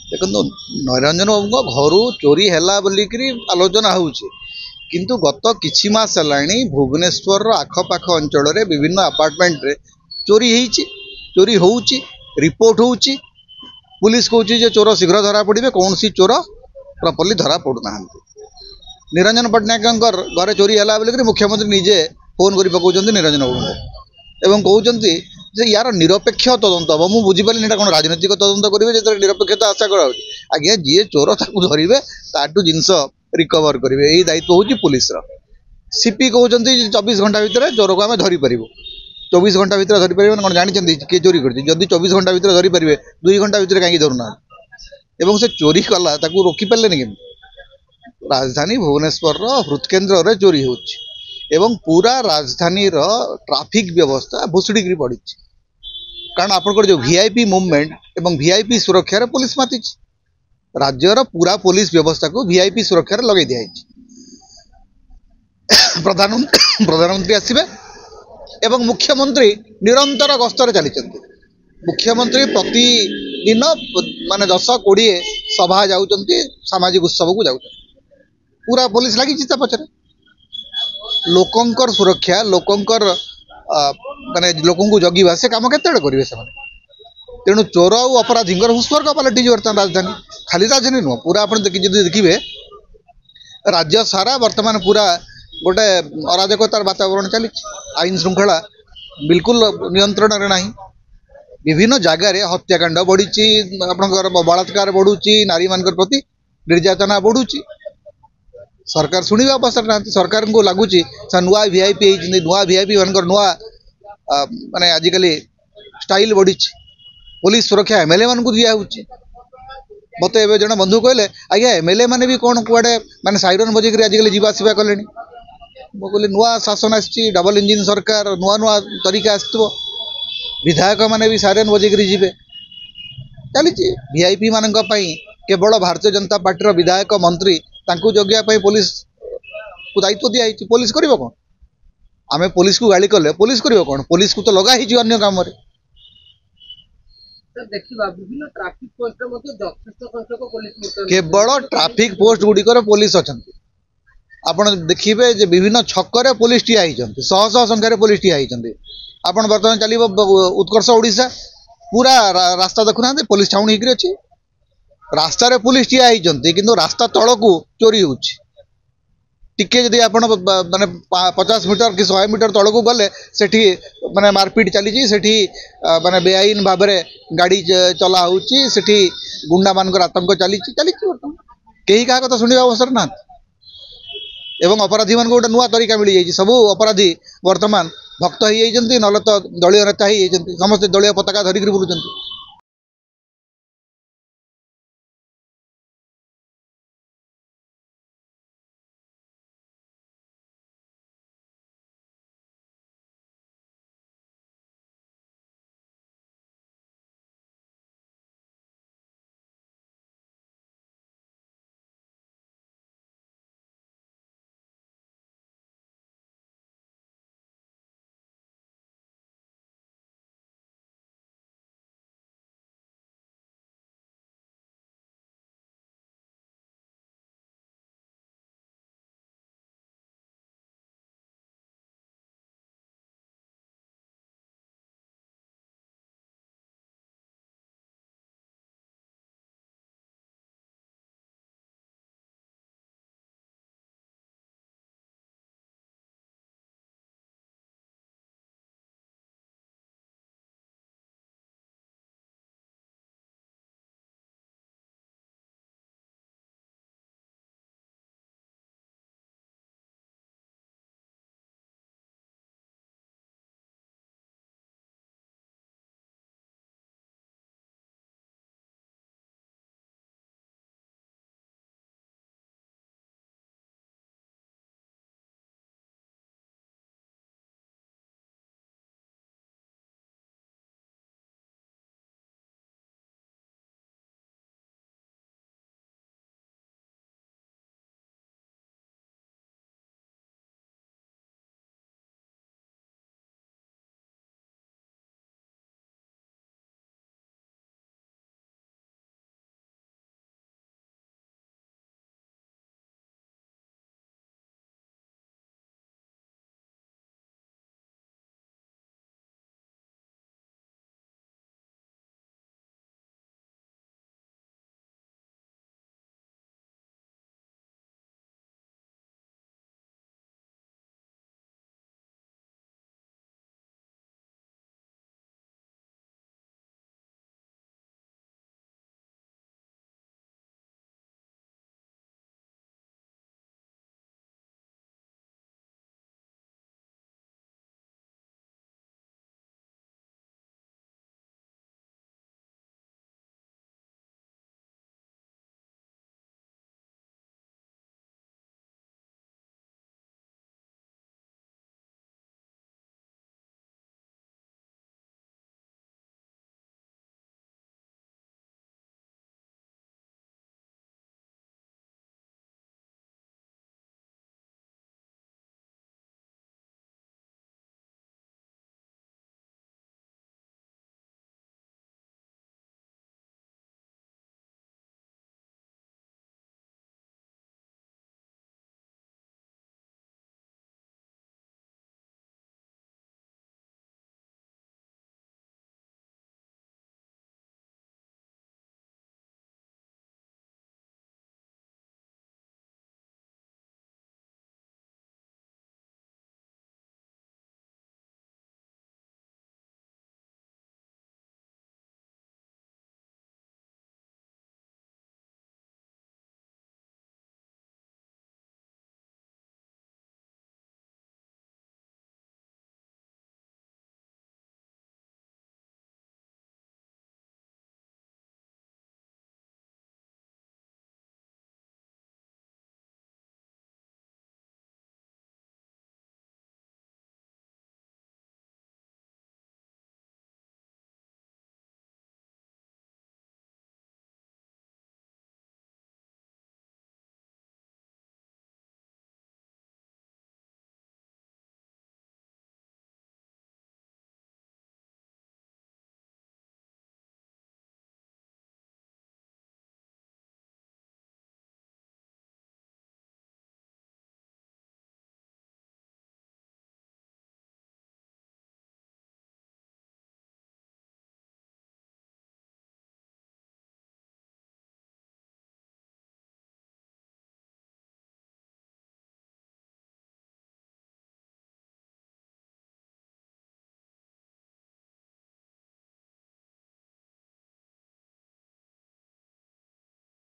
देखो निरंजन बाबू घर चोरी है बोलिकी आलोचना होउछि किंतु गत किछि मास हेलाणी भुवनेश्वर आखपाख अंचल विभिन्न अपार्टमेंट रे चोरी होइछि चोरी होउछि रिपोर्ट होउछि पुलिस कहूँ जे चोर शीघ्र धरा पड़े कौन सी चोर प्रॉपर्ली धरा पड़ना निरंजन पट्टनायक घरे चोरी है बोलिक मुख्यमंत्री निजे फोन कर पकाउछन्ति निरंजन बाबू एवं कहते जे यार निरपेक्ष तदंत हम मुझे बुझीपारे कौन राजनैतिक तदंत करेंगे जो निरपेक्षता आशा करा आज्ञा जी चोर ताकू धरवे ताठू जिनस रिकवर करेंगे यही दायित्व हूँ पुलिस सीपी कहते 24 घंटा भितर चोर को आम धरी पार 24 घंटा भितर धरी पारे कौन जानते किए चोरी कर 24 घंटा भितर धरी पारे 2 घंटा भितर कहीं धरुना एवं से चोरी कला रोकी पारे कि राजधानी भुवनेश्वर हृदकेन्द्र में चोरी होउछि पूरा राजधानी ट्राफिक व्यवस्था भुसुड़ी पड़ी कारण आपंकर जो वीआईपी मूवमेंट एवं वीआईपी सुरक्षा पुलिस माति राज्यर पूरा पुलिस व्यवस्था को वीआईपी सुरक्षा लगे दिखाई प्रधानमंत्री आसवे एवं मुख्यमंत्री निरंतर गस्तर चली मुख्यमंत्री प्रतिदिन माने 10-20 सभा जाउचंती सामाजिक उत्सव को जाउचंती पूरा पुलिस लगी पचर लोकंकर सुरक्षा लोकंकर माने लोक जगिवा से कम के करेंगे से तेणु चोर और अपराधी हुस्वर्ग पलटि बर्तमान राजधानी खाली राजधानी नुह पूरा आप देखिए राज्य सारा वर्तमान पूरा गोटे अराजकतार वातावरण चली आईन श्रृंखला बिल्कुल नियंत्रण में ना विभिन्न जगार हत्याकांड बढ़ी आपंकर बलात्कार बढ़ुची नारी मान प्रति निर्यातना बढ़ुची सरकार शुणा अवस्था ना सरकार को लगुच नुआ वीआईपी नुआ वीआईपी मान नुआ माने आजिकल स्टाइल बढ़ी पुलिस सुरक्षा एमएलए मान को दिया मत ए जन बंधु कहले आज्ञा एमएलए मैंने भी कौन कुआडे माने साइरन बजेक आजिकल जीवासवा कले कहली नुआ शासन आसी डबल इंजिन सरकार नुआ नुआ तरीका आसो विधायक मैंने भी साइरन बजेक जीवे चली वीआईपी मान केवल भारतीय जनता पार्टी विधायक मंत्री तांकु जगिया पुलिस को दायित्व दिखाई पुलिस करिवो कौन आमे पुलिस को गाली कले पुलिस करिवो कौन पुलिस को तो लगा ही अन्य काम रे केवल ट्राफिक पोस्ट गुड़िकर पुलिस अच्छा आपड़ देखिए जे विभिन्न छक्कर पुलिस ठिया शह शह संख्यार पुलिस ठिया आप बर्तमान चलो उत्कर्ष ओडिशा पूरा रास्ता देखुना पुलिस छाउणी होकर अच्छी रास्तार पुलिस ठिया किंतु रास्ता तल को चोरी होके जदि आप माने 50 मीटर कि 100 मीटर तल को गले सेठी माने मारपीट चली माने बेआईन भाव में गाड़ी चला होती गुंडा मान आतंक चली कहीं क्या कथा शुणा अवसर ना एवं अपराधी मान गोटे नुआ तरीका मिल जाए सबू अपराधी वर्तमान भक्त हो जाती ना तो दलीय नेता हो समस्त दलीय पताका धरिक बुलूं।